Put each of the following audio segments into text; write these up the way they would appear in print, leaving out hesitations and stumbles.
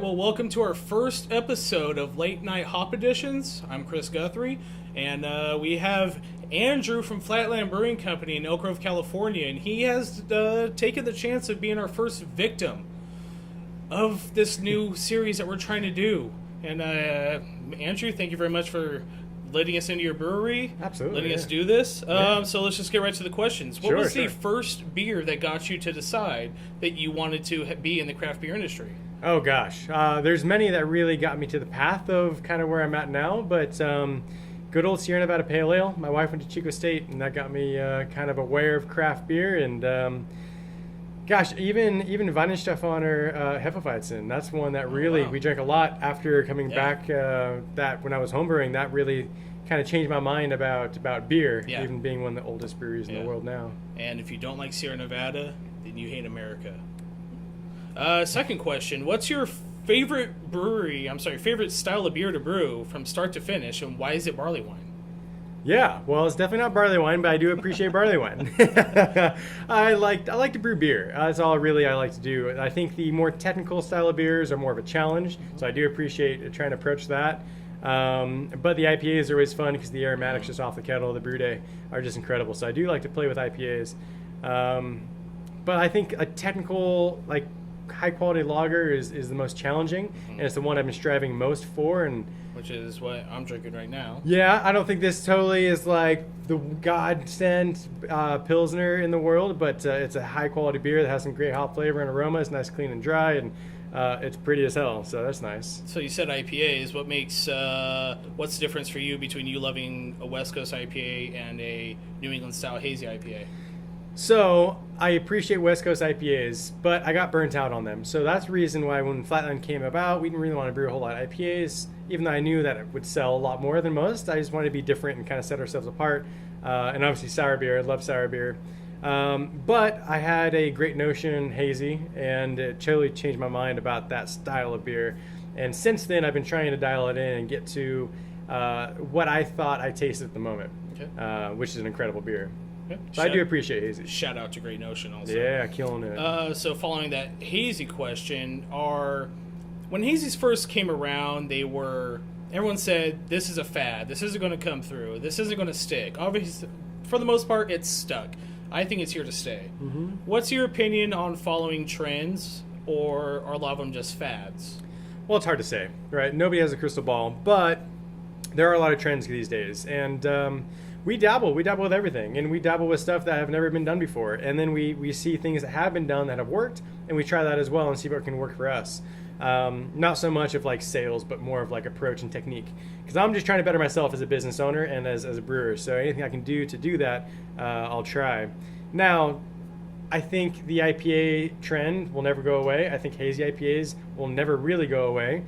well, welcome to our first episode of Late Night Hop Editions. I'm Chris Guthrie, and we have Andrew from Flatland Brewing Company in Elk Grove, California, and he has taken the chance of being our first victim of this new series that we're trying to do. And Andrew, thank you very much for letting us into your brewery. Absolutely. Letting us do this. So let's just get right to the questions. What was the Sure. first beer that got you to decide that you wanted to be in the craft beer industry? Oh gosh, there's many that really got me to the path of kind of where I'm at now, but good old Sierra Nevada Pale Ale. My wife went to Chico State, and that got me kind of aware of craft beer. And gosh, even Weihenstephaner Hefeweizen, that's one that really we drank a lot after coming back. That when I was homebrewing, that really kind of changed my mind about beer, even being one of the oldest breweries in the world now. And if you don't like Sierra Nevada, then you hate America. Second question, what's your favorite style of beer to brew from start to finish, and why is it barley wine? Yeah, well, it's definitely not barley wine, but I do appreciate barley wine. I like to brew beer. That's all really I like to do. I think the more technical style of beers are more of a challenge, so I do appreciate trying to approach that. But the IPAs are always fun because the aromatics just off the kettle, the brew day, are just incredible. So I do like to play with IPAs. But I think a technical, like, high-quality lager is the most challenging, and it's the one I've been striving most for. And which is what I'm drinking right now. Yeah, I don't think this totally is like the godsend Pilsner in the world, but it's a high-quality beer that has some great hop flavor and aroma. It's nice, clean, and dry, and it's pretty as hell, so that's nice. So you said IPAs. What's the difference for you between you loving a West Coast IPA and a New England-style hazy IPA? So I appreciate West Coast IPAs, but I got burnt out on them. So that's the reason why when Flatland came about, we didn't really want to brew a whole lot of IPAs, even though I knew that it would sell a lot more than most. I just wanted to be different and kind of set ourselves apart. And obviously sour beer, I love sour beer. But I had a great notion hazy, and it totally changed my mind about that style of beer. And since then, I've been trying to dial it in and get to what I thought I tasted at the moment, which is an incredible beer. Okay. So I do appreciate hazy. Shout out to Great Notion also. Yeah, killing it. So following that hazy question, when hazies first came around, everyone said, this is a fad, this isn't going to come through, this isn't going to stick. Obviously, for the most part, it's stuck. I think it's here to stay. Mm-hmm. What's your opinion on following trends, or are a lot of them just fads? Well, it's hard to say, right? Nobody has a crystal ball, but there are a lot of trends these days, and we dabble with everything, and we dabble with stuff that have never been done before, and then we see things that have been done that have worked, and we try that as well and see what can work for us. Not so much of like sales, but more of like approach and technique, because I'm just trying to better myself as a business owner and as a brewer, so anything I can do to do that, I'll try. Now, I think the IPA trend will never go away. I think hazy IPAs will never really go away.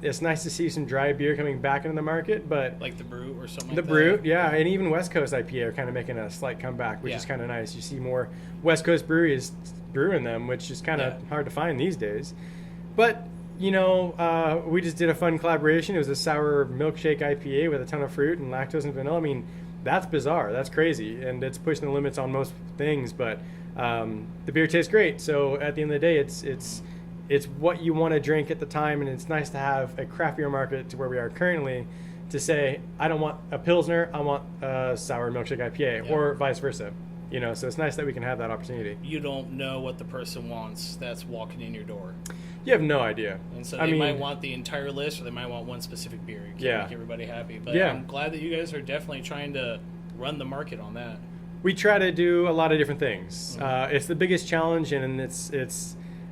It's nice to see some dry beer coming back into the market, but like the Brew or something. The Brew, yeah, and even West Coast IPA are kind of making a slight comeback, which is kind of nice. You see more West Coast breweries brewing them, which is kind of hard to find these days. But we just did a fun collaboration. It was a sour milkshake IPA with a ton of fruit and lactose and vanilla. I mean, that's bizarre. That's crazy, and it's pushing the limits on most things. But the beer tastes great. So at the end of the day, it's what you want to drink at the time, and it's nice to have a craft beer market to where we are currently to say, I don't want a Pilsner, I want a sour milkshake IPA, or vice versa. So it's nice that we can have that opportunity. You don't know what the person wants that's walking in your door. You have no idea. And so they might want the entire list, or they might want one specific beer. You can't make everybody happy. But I'm glad that you guys are definitely trying to run the market on that. We try to do a lot of different things. It's the biggest challenge, and it's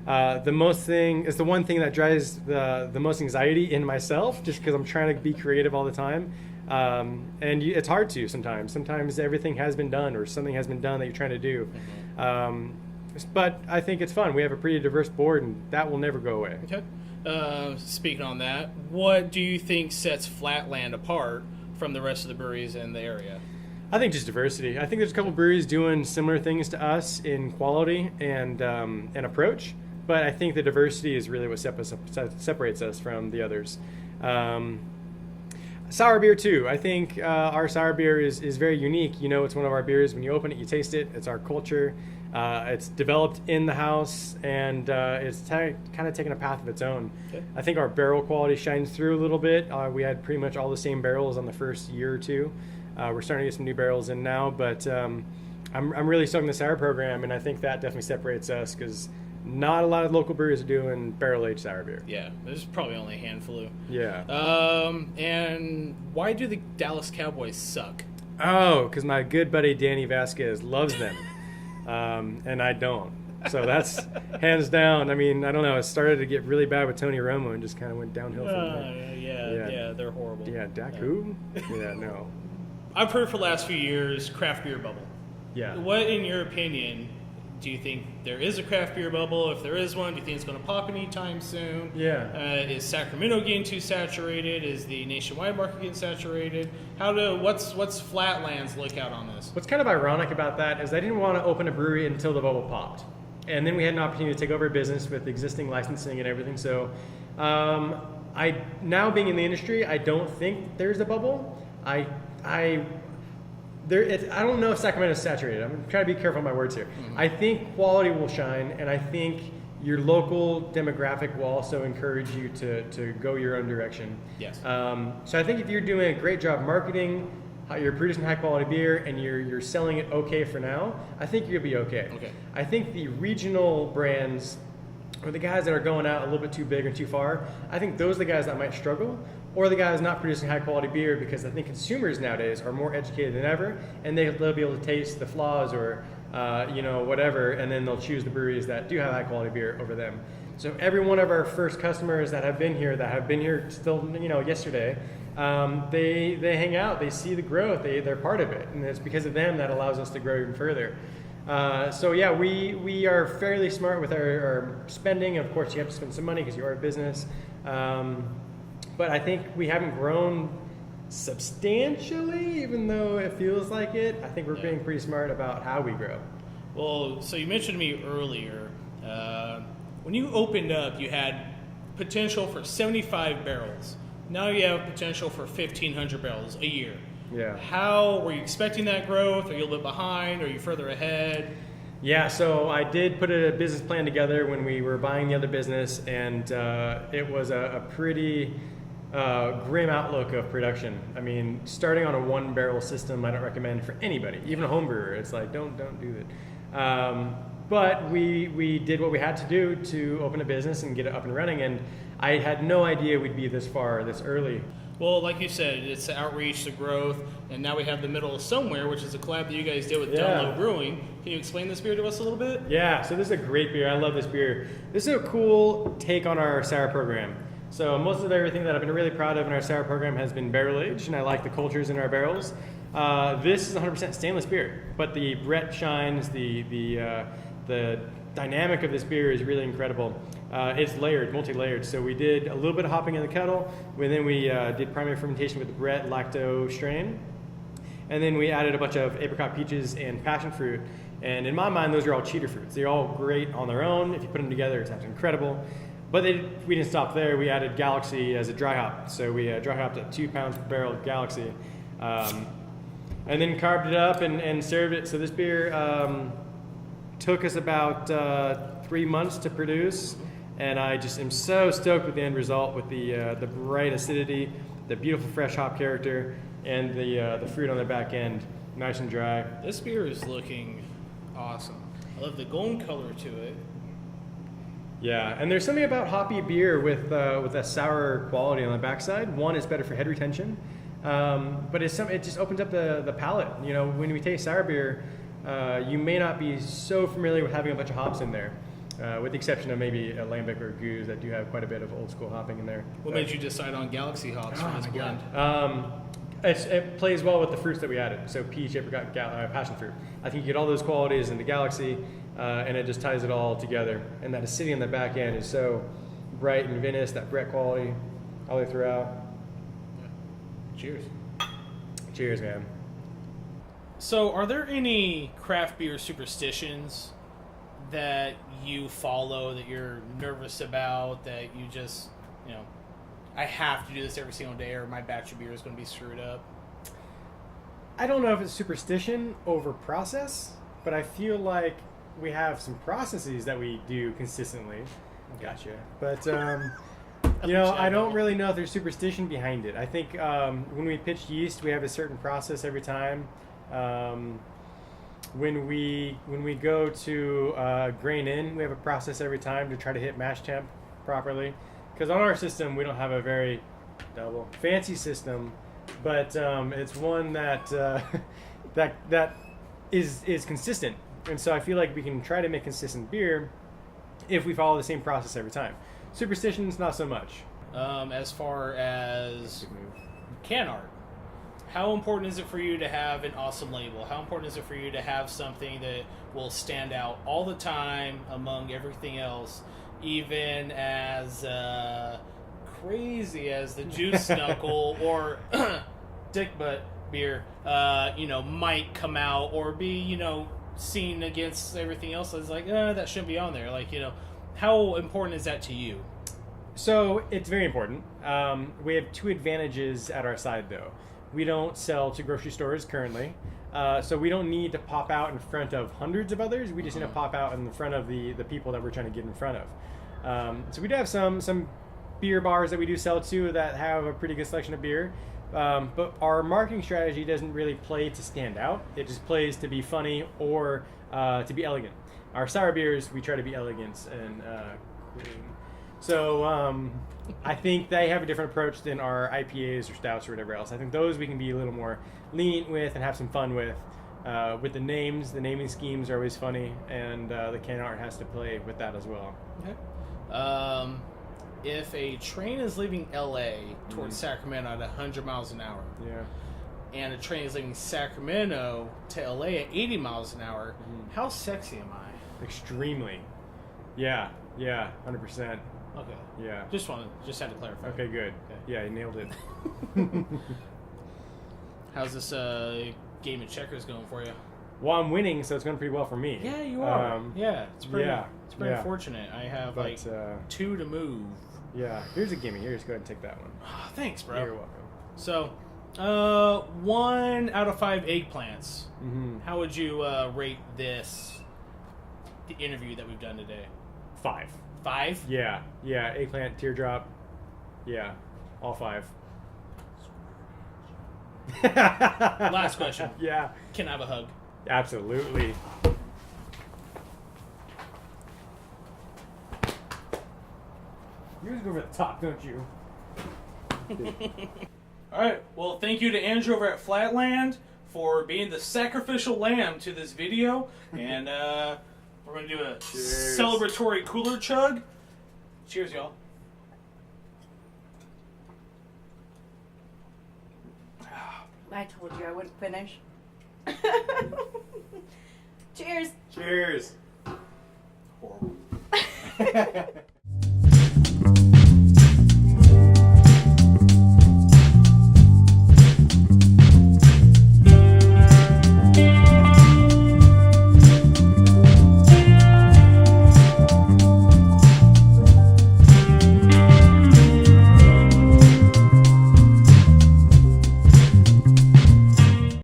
the one thing that drives the most anxiety in myself, just because I'm trying to be creative all the time. And it's hard to sometimes. Sometimes everything has been done, or something has been done that you're trying to do. But I think it's fun. We have a pretty diverse board, and that will never go away. Okay. Speaking on that, what do you think sets Flatland apart from the rest of the breweries in the area? I think just diversity. I think there's a couple breweries doing similar things to us in quality and approach, but I think the diversity is really what separates us from the others. Sour beer too. I think our sour beer is very unique. It's one of our beers. When you open it, you taste it. It's our culture. It's developed in the house, and it's kind of taken a path of its own. Okay. I think our barrel quality shines through a little bit. We had pretty much all the same barrels on the first year or two. We're starting to get some new barrels in now, but I'm really stoked on the sour program, and I think that definitely separates us because not a lot of local breweries are doing barrel-aged sour beer. Yeah, there's probably only a handful. Yeah. And why do the Dallas Cowboys suck? Oh, because my good buddy Danny Vasquez loves them, and I don't. So that's hands down. I mean, I don't know. It started to get really bad with Tony Romo and just kind of went downhill from there. Yeah, they're horrible. Yeah, Dak who? Yeah, no. I've heard for the last few years, craft beer bubble. Yeah. What, in your opinion, do you think there is a craft beer bubble? If there is one, do you think it's going to pop anytime soon? Yeah. Is Sacramento getting too saturated? Is the nationwide market getting saturated? What's Flatland's lookout on this? What's kind of ironic about that is I didn't want to open a brewery until the bubble popped. And then we had an opportunity to take over a business with existing licensing and everything. So now being in the industry, I don't think there's a bubble. I don't know if Sacramento's saturated. I'm trying to be careful with my words here. Mm-hmm. I think quality will shine, and I think your local demographic will also encourage you to go your own direction. Yes. So I think if you're doing a great job marketing, you're producing high quality beer, and you're selling it okay for now, I think you'll be okay. Okay. I think the regional brands, or the guys that are going out a little bit too big or too far, I think those are the guys that might struggle, or the guys not producing high quality beer, because I think consumers nowadays are more educated than ever, and they'll be able to taste the flaws or whatever, and then they'll choose the breweries that do have high quality beer over them. So every one of our first customers that have been here still yesterday, they hang out, they see the growth, they're part of it, and it's because of them that allows us to grow even further. So yeah, we are fairly smart with our spending. Of course, you have to spend some money because you are a business. But I think we haven't grown substantially, even though it feels like it. I think we're being pretty smart about how we grow. Well, so you mentioned to me earlier, when you opened up, you had potential for 75 barrels. Now you have potential for 1,500 barrels a year. Yeah. How were you expecting that growth? Are you a little bit behind? Are you further ahead? Yeah, so I did put a business plan together when we were buying the other business, and it was a pretty grim outlook of production. I mean, starting on a 1-barrel system, I don't recommend for anybody, even a home brewer. It's like, don't do it. But we did what we had to do to open a business and get it up and running, and I had no idea we'd be this far, this early. Well, like you said, it's the outreach, the growth, and now we have the Middle of Somewhere, which is a collab that you guys did with Dylan Bos Brewing. Can you explain this beer to us a little bit? Yeah, so this is a great beer. I love this beer. This is a cool take on our sour program. So most of everything that I've been really proud of in our sour program has been barrel aged, and I like the cultures in our barrels. This is 100% stainless beer, but the Brett shines, the dynamic of this beer is really incredible. It's layered, multi-layered. So we did a little bit of hopping in the kettle, and then we did primary fermentation with the Brett lacto strain, and then we added a bunch of apricot, peaches, and passion fruit. And in my mind, those are all cheater fruits. They're all great on their own. If you put them together, it's incredible. But we didn't stop there. We added Galaxy as a dry hop. So we dry hopped at 2 pounds per barrel of Galaxy, and then carved it up and served it. So this beer took us about 3 months to produce, and I just am so stoked with the end result, with the bright acidity, the beautiful fresh hop character, and the fruit on the back end, nice and dry. This beer is looking awesome. I love the golden color to it. Yeah, and there's something about hoppy beer with that sour quality on the backside. One, is better for head retention, but it just opens up the palate. You know, when we taste sour beer, you may not be so familiar with having a bunch of hops in there, with the exception of maybe a lambic or goose that do have quite a bit of old school hopping in there. What made you decide on Galaxy hops for this blend? It plays well with the fruits that we added. So peach, apricot, passion fruit. I think you get all those qualities in the Galaxy, and it just ties it all together. And that acidity on the back end is so bright and vinous, that Brett quality all the way throughout. Cheers. Cheers, man. So, are there any craft beer superstitions that you follow, that you're nervous about, that you just, I have to do this every single day or my batch of beer is going to be screwed up? I don't know if it's superstition over process, but I feel like we have some processes that we do consistently. Gotcha. But, I don't really know if there's superstition behind it. I think when we pitch yeast, we have a certain process every time. When we go to grain in, we have a process every time to try to hit mash temp properly. Because on our system, we don't have a very fancy system, but it's one that that is consistent. And so I feel like we can try to make consistent beer if we follow the same process every time. Superstitions, not so much. As far as can art, how important is it for you to have an awesome label? How important is it for you to have something that will stand out all the time among everything else, even as crazy as the Juice Knuckle or Dick Butt beer, might come out or be, seen against everything else? It's like, that shouldn't be on there. Like, how important is that to you? So it's very important. We have two advantages at our side, though. We don't sell to grocery stores currently, so we don't need to pop out in front of hundreds of others. We just need to pop out in front of the people that we're trying to get in front of. So we do have some beer bars that we do sell to that have a pretty good selection of beer, but our marketing strategy doesn't really play to stand out. It just plays to be funny or to be elegant. Our sour beers, we try to be elegant and clean. So I think they have a different approach than our IPAs or stouts or whatever else. I think those we can be a little more lenient with and have some fun with. With the names, the naming schemes are always funny, and the can art has to play with that as well. Okay. If a train is leaving LA towards Sacramento at 100 miles an hour, and a train is leaving Sacramento to LA at 80 miles an hour, how sexy am I? Extremely. Yeah, 100%. Okay. Yeah. Just had to clarify. Okay, good. Okay. Yeah, you nailed it. How's this game of checkers going for you? Well, I'm winning, so it's going pretty well for me. Yeah, you are. It's pretty fortunate. I have 2 to move. Yeah. Here's a gimme. Here, just go ahead and take that one. Oh, thanks, bro. You're welcome. So, 1 out of 5 eggplants. How would you rate the interview that we've done today? 5. 5? Yeah. Eggplant, teardrop. Yeah. All 5. Last question. Yeah. Can I have a hug? Absolutely. You just go over the top, don't you? All right. Well, thank you to Andrew over at Flatland for being the sacrificial lamb to this video. And we're going to do a celebratory cooler chug. Cheers, y'all. I told you I wouldn't finish. Cheers. Cheers. Horrible.